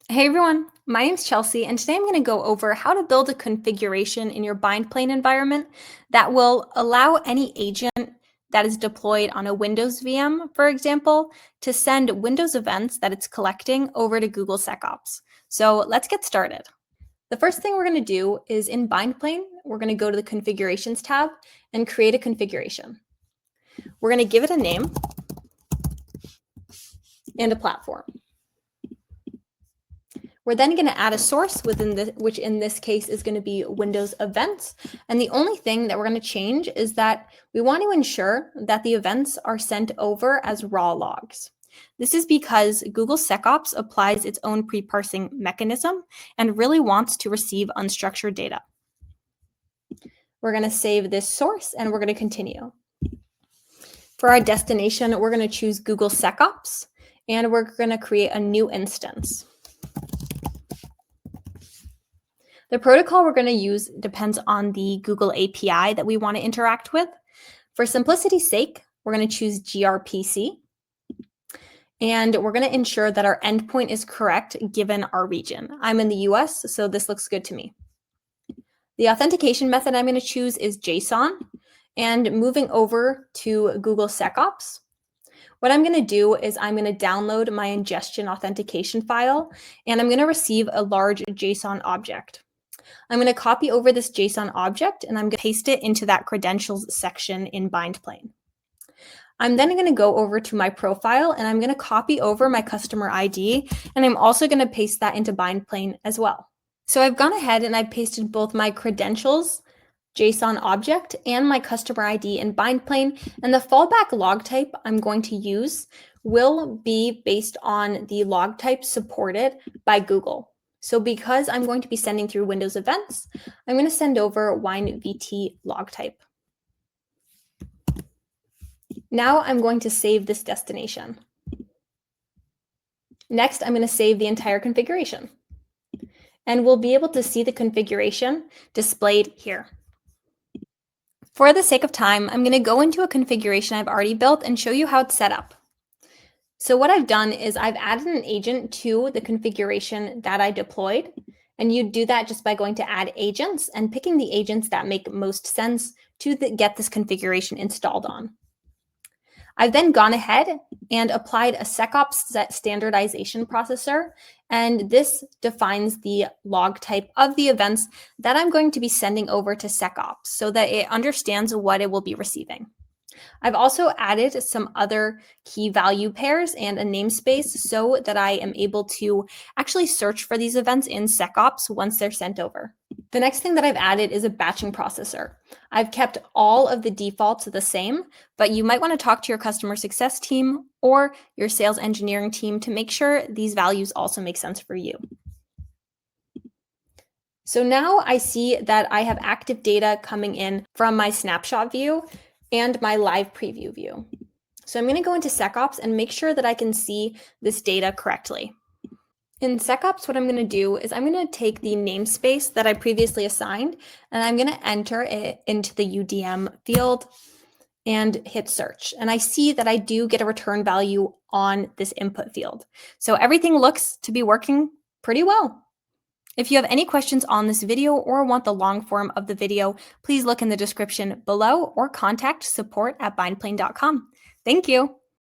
Hey everyone, my name's Chelsea, and today I'm going to go over how to build a configuration in your Bindplane environment that will allow any agent that is deployed on a Windows VM, for example, to send Windows events that it's collecting over to Google SecOps. So let's get started. The first thing we're going to do is in Bindplane, we're going to go to the Configurations tab and create a configuration. We're going to give it a name and a platform. We're then going to add a source which in this case is going to be Windows events. And the only thing that we're going to change is that we want to ensure that the events are sent over as raw logs. This is because Google SecOps applies its own pre-parsing mechanism and really wants to receive unstructured data. We're going to save this source and we're going to continue. For our destination, we're going to choose Google SecOps and we're going to create a new instance. The protocol we're going to use depends on the Google API that we want to interact with. For simplicity's sake, we're going to choose gRPC. And we're going to ensure that our endpoint is correct given our region. I'm in the US, so this looks good to me. The authentication method I'm going to choose is JSON. And moving over to Google SecOps, what I'm going to do is I'm going to download my ingestion authentication file, and I'm going to receive a large JSON object. I'm going to copy over this JSON object and I'm going to paste it into that credentials section in Bindplane. I'm then going to go over to my profile and I'm going to copy over my customer ID, and I'm also going to paste that into Bindplane as well. So I've gone ahead and I've pasted both my credentials JSON object and my customer ID in Bindplane, and the fallback log type I'm going to use will be based on the log type supported by Google. So because I'm going to be sending through Windows events, I'm going to send over WineVT log type. Now I'm going to save this destination. Next, I'm going to save the entire configuration. And we'll be able to see the configuration displayed here. For the sake of time, I'm going to go into a configuration I've already built and show you how it's set up. So what I've done is I've added an agent to the configuration that I deployed, and you do that just by going to add agents and picking the agents that make most sense to get this configuration installed on. I've then gone ahead and applied a SecOps standardization processor, and this defines the log type of the events that I'm going to be sending over to SecOps so that it understands what it will be receiving. I've also added some other key value pairs and a namespace so that I am able to actually search for these events in SecOps once they're sent over. The next thing that I've added is a batching processor. I've kept all of the defaults the same, but you might want to talk to your customer success team or your sales engineering team to make sure these values also make sense for you. So now I see that I have active data coming in from my snapshot view and my live preview view. So I'm going to go into SecOps and make sure that I can see this data correctly. In SecOps, what I'm going to do is I'm going to take the namespace that I previously assigned, and I'm going to enter it into the UDM field and hit search. And I see that I do get a return value on this input field. So everything looks to be working pretty well. If you have any questions on this video or want the long form of the video, please look in the description below or contact support@bindplane.com. Thank you.